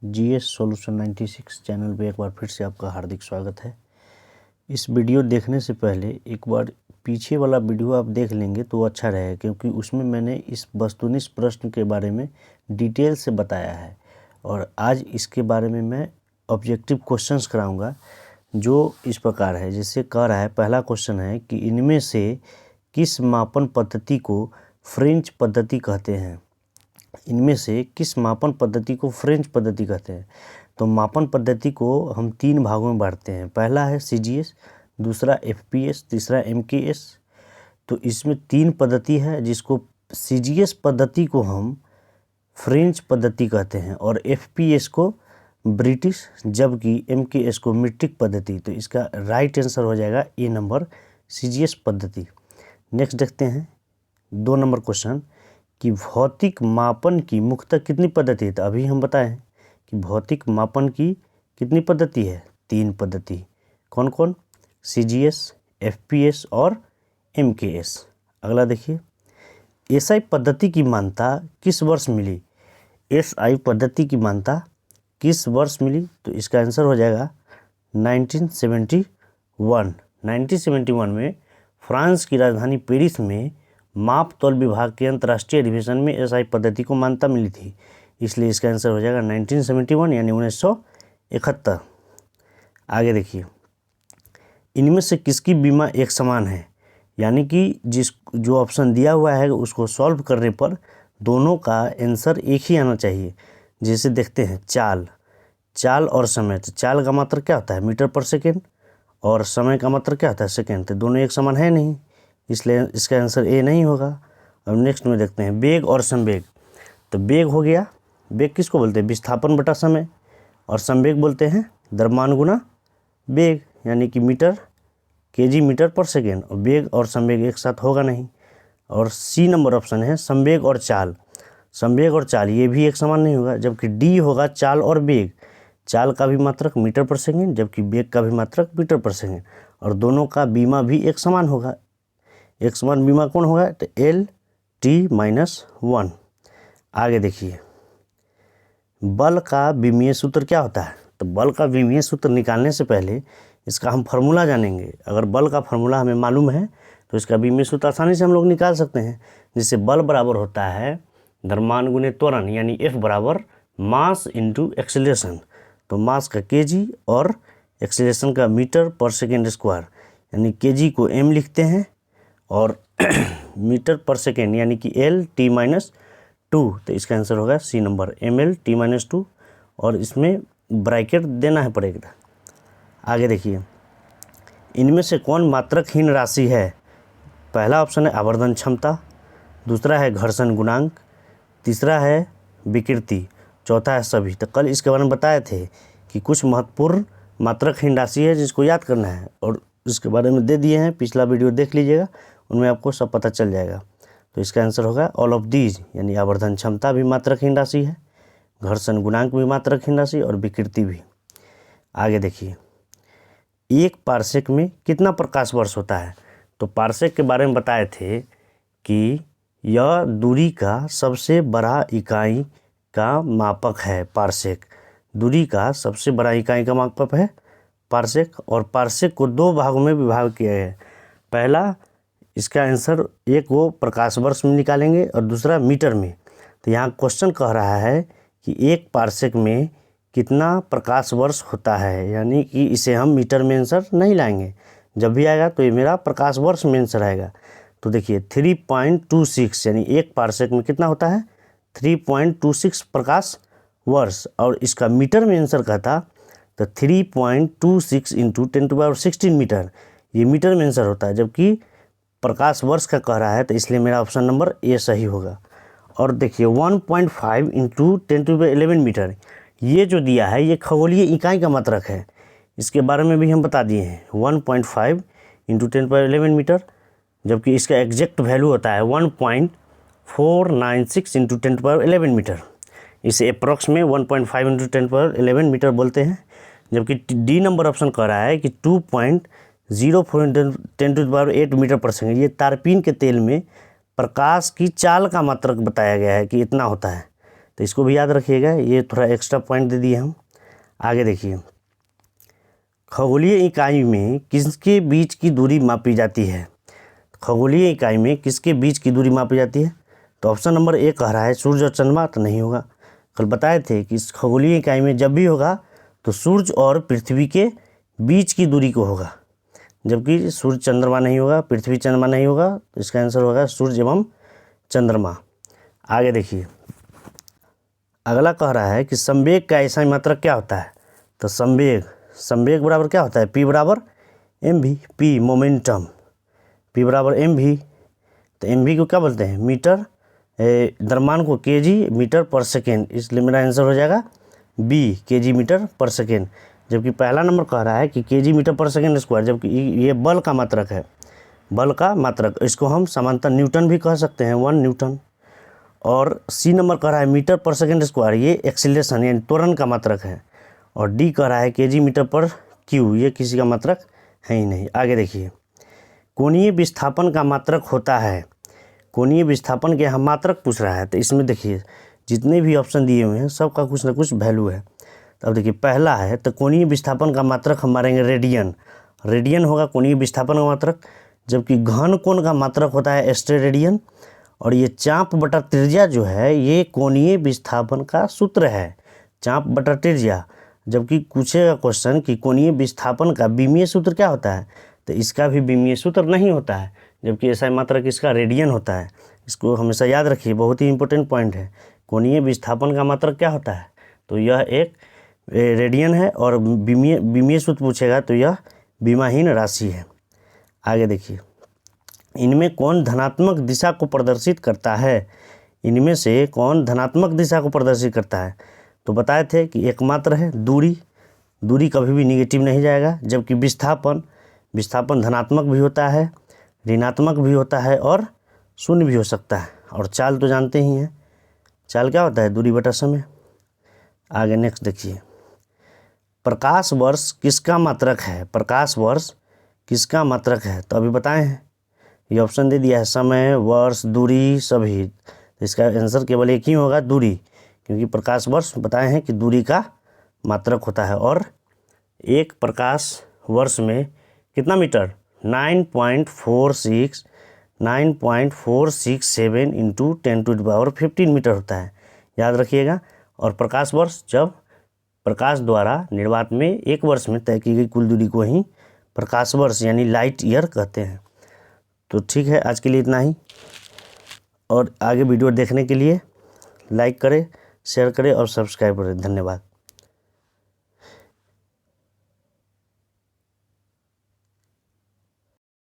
GS solution 96 channel पे एक बार फिर से आपका हार्दिक स्वागत है। इस वीडियो देखने से पहले एक बार पीछे वाला वीडियो आप देख लेंगे तो अच्छा रहेगा, क्योंकि उसमें मैंने इस वस्तुनिष्ठ प्रश्न के बारे में डिटेल से बताया है और आज इसके बारे में मैं ऑब्जेक्टिव क्वेश्चंस कराऊंगा जो इस प्रकार है। जैसे कह रहा है, पहला क्वेश्चन है कि इनमें से किस मापन पद्धति को फ्रेंच पद्धति कहते हैं। इनमें से किस मापन पद्धति को फ्रेंच पद्धति कहते हैं। तो मापन पद्धति को हम तीन भागों में बांटते हैं। पहला है सीजीएस, दूसरा एफपीएस, तीसरा एमकेएस। तो इसमें तीन पद्धति है, जिसको सीजीएस पद्धति को हम फ्रेंच पद्धति कहते हैं और एफपीएस को ब्रिटिश, जबकि एमकेएस को मीट्रिक पद्धति। तो इसका राइट आंसर हो जाएगा ए नंबर, सीजीएस पद्धति। नेक्स्ट देखते हैं 2 नंबर क्वेश्चन कि भौतिक मापन की मुख्यतः कितनी पद्धति है। तो अभी हम बताएं कि भौतिक मापन की कितनी पद्धति है, 3 पद्धति। कौन कौन? सीजीएस, एफपीएस और एमकेएस। अगला देखिए, एसआई पद्धति की मान्यता किस वर्ष मिली। एसआई पद्धति की मान्यता किस वर्ष मिली? तो इसका आंसर हो जाएगा 1971। 1971 में फ्रांस की राजधानी पेरिस में माप तौल विभाग के अंतर्राष्ट्रीय अधिवेशन में एसआई पद्धति को मान्यता मिली थी, इसलिए इसका आंसर हो जाएगा 1971 यानी 1971। आगे देखिए, इनमें से किसकी बीमा एक समान है, यानी कि जो ऑप्शन दिया हुआ है उसको सॉल्व करने पर दोनों का आंसर एक ही आना चाहिए। जैसे देखते हैं, चाल और समय। तो चाल का मात्रक क्या होता है, मीटर पर सेकेंड, और समय का मात्रक क्या होता है, सेकेंड। तो दोनों एक समान है नहीं, इसलिए इसका आंसर ए नहीं होगा। अब नेक्स्ट में देखते हैं वेग और संवेग। तो वेग हो गया, वेग किसको बोलते हैं, विस्थापन बटा समय, और संवेग बोलते हैं द्रव्यमान गुना वेग, यानी कि मीटर केजी मीटर पर सेकेंड। और वेग और संवेग एक साथ होगा नहीं। और सी नंबर ऑप्शन है संवेग और चाल। संवेग और चाल ये भी एक समान नहीं होगा, जबकि डी होगा चाल और वेग। चाल का भी मात्रक मीटर पर सेकेंड, जबकि वेग का भी मात्रक मीटर पर सेकेंड, और दोनों का बीमा भी एक समान होगा। एक समान बीमा कौन होगा, तो L-T-1। आगे देखिए, बल का विमीय सूत्र क्या होता है। तो बल का विमीय सूत्र निकालने से पहले इसका हम फार्मूला जानेंगे। अगर बल का फार्मूला हमें मालूम है तो इसका विमीय सूत्र आसानी से हम लोग निकाल सकते हैं। जिससे बल बराबर होता है द्रव्यमान गुने त्वरण, यानी F बराबर मास इंटू एक्सेलरेशन। तो मास का केजी और एक्सेलरेशन का मीटर पर सेकेंड स्क्वायर, यानी केजी को m लिखते हैं और मीटर पर सेकेंड यानी कि L-T-2। तो इसका आंसर होगा सी नंबर, mL-T-2, और इसमें ब्रैकेट देना है पड़ेगा। आगे देखिए, इनमें से कौन मात्रकहीन राशि है। पहला ऑप्शन है आवर्धन क्षमता, दूसरा है घर्षण गुणांक, तीसरा है विकृति, चौथा है सभी। तो कल इसके बारे में बताए थे कि कुछ महत्वपूर्ण मात्रकहीन राशि है जिसको याद करना है, और इसके बारे में दे दिए हैं, पिछला वीडियो देख लीजिएगा, उनमें आपको सब पता चल जाएगा। तो इसका आंसर होगा ऑल ऑफ दीज, यानी आवर्धन क्षमता भी मात्रकहीन राशि है, घर्षण गुणांक भी मात्रकहीन राशि, और विकृति भी। आगे देखिए, एक पारसेक में कितना प्रकाश वर्ष होता है। तो पारसेक के बारे में बताए थे कि यह दूरी का सबसे बड़ा इकाई का मापक है। पारसेक दूरी का सबसे बड़ा इकाई का मापक है पारसेक, और पारसेक को 2 भागों में विभाग किया है। पहला, इसका आंसर एक वो प्रकाश वर्ष में निकालेंगे और दूसरा मीटर में। तो यहाँ क्वेश्चन कह रहा है कि एक पारसेक में कितना प्रकाश वर्ष होता है, यानी कि इसे हम मीटर में आंसर नहीं लाएंगे। जब भी आएगा तो ये मेरा प्रकाश वर्ष में आंसर आएगा। तो देखिए 3.26, यानी एक पारसेक में कितना होता है, 3.26 प्रकाश वर्ष, और इसका मीटर में आंसर कहता तो 3.26 इंटू 10⁻16 मीटर, ये मीटर में आंसर होता है, जबकि प्रकाश वर्ष का कह रहा है, तो इसलिए मेरा ऑप्शन नंबर ए सही होगा। और देखिए 1.5 इंटू 10⁻11 मीटर, ये जो दिया है ये खगोलीय इकाई का मात्रक है, इसके बारे में भी हम बता दिए हैं। 1.5 इंटू 10⁻11 मीटर, जबकि इसका एग्जैक्ट वैल्यू होता है 1.496 इंटू 10⁻11 मीटर। इसे अप्रॉक्स में 1.5 इंटू 10⁻11 मीटर बोलते हैं। जबकि डी नंबर ऑप्शन कह रहा है कि 2.04 इंटू 10⁸ मीटर पर सेकेंड, ये तारपीन के तेल में प्रकाश की चाल का मात्रक बताया गया है कि इतना होता है। तो इसको भी याद रखिएगा, ये थोड़ा एक्स्ट्रा पॉइंट दे दिए हम। आगे देखिए, खगोलीय इकाई में किसके बीच की दूरी मापी जाती है? खगोलीय इकाई में किसके बीच की दूरी मापी जाती है? तो ऑप्शन नंबर ए कह रहा है सूर्य और चंद्रमा, तो नहीं होगा। कल बताए थे कि इस खगोलीय इकाई में जब भी होगा तो सूर्य और पृथ्वी के बीच की दूरी को होगा, जबकि सूर्य चंद्रमा नहीं होगा, पृथ्वी चंद्रमा नहीं होगा, तो इसका आंसर होगा सूर्य एवं चंद्रमा। आगे देखिए, अगला कह रहा है कि संवेग का ऐसा मात्रक क्या होता है? तो संवेग बराबर क्या होता है? P बराबर mv, P मोमेंटम, P बराबर mv। तो mv को क्या बोलते हैं? मीटर, द्रव्यमान को kg मीटर पर सेकेंड, इसलिए मेरा आंसर हो जाएगा B kg मीटर पर सेकेंड। जबकि पहला नंबर कह रहा है कि kg मीटर पर सेकेंड स्क्वायर, जबकि ये बल का मात्रक है, बल का मात्रक। इसको हम समांतर न्यूटन भी कह सकते हैं, 1 न्यूटन। और सी नंबर कह रहा है मीटर पर सेकेंड स्क्वायर, ये एक्सीलरेशन यानी त्वरण का मात्रक है। और डी कह रहा है kg मीटर पर क्यू, ये किसी का मात्रक है ही नहीं। आगे देखिए, कोणीय विस्थापन का मात्रक होता है। कोणीय विस्थापन के यहाँ मात्रक पूछ रहा है, तो इसमें देखिए जितने भी ऑप्शन दिए हुए हैं सबका कुछ ना कुछ वैल्यू है। तो अब देखिए, पहला है तो कोणीय विस्थापन का मात्रक हम मारेंगे रेडियन, रेडियन होगा कोणीय विस्थापन का मात्रक। जबकि घन कोण का मात्रक होता है एस्टेरेडियन। और ये चाप बटा त्रिज्या जो है ये कोणीय विस्थापन का सूत्र है, चाप बटा त्रिज्या। जबकि पूछेगा क्वेश्चन कि कोणीय विस्थापन का विमीय सूत्र क्या होता है, तो इसका भी विमीय सूत्र नहीं होता है, जबकि ऐसा मात्रक इसका रेडियन होता है। इसको हमेशा याद रखिए, बहुत ही इंपॉर्टेंट पॉइंट है। कोणीय विस्थापन का मात्रक क्या होता है? तो यह एक रेडियन है। और विमीय सूत्र पूछेगा तो यह विमाहीन राशि है। आगे देखिए, इनमें कौन धनात्मक दिशा को प्रदर्शित करता है? इनमें से कौन धनात्मक दिशा को प्रदर्शित करता है? तो बताए थे कि एकमात्र है दूरी, दूरी कभी भी निगेटिव नहीं जाएगा। जबकि विस्थापन धनात्मक भी होता है, ऋणात्मक भी होता है और शून्य भी हो सकता है। और चाल तो जानते ही हैं, चाल क्या होता है? दूरी बटा समय। आगे नेक्स्ट देखिए, प्रकाश वर्ष किसका मात्रक है? प्रकाश वर्ष किसका मात्रक है? तो अभी बताए हैं, ये ऑप्शन दे दिया है, समय, वर्ष, दूरी, सभी। तो इसका आंसर केवल एक ही होगा, दूरी, क्योंकि प्रकाश वर्ष बताए हैं कि दूरी का मात्रक होता है। और एक प्रकाश वर्ष में कितना मीटर? 9.467 इंटू 10⁻15 मीटर होता है, याद रखिएगा। और प्रकाश वर्ष जब प्रकाश द्वारा निर्वात में एक वर्ष में तय की गई कुल दूरी को ही प्रकाश वर्ष यानी लाइट ईयर कहते हैं। तो ठीक है, आज के लिए इतना ही। और आगे वीडियो देखने के लिए लाइक करें, शेयर करें और सब्सक्राइब करें। धन्यवाद।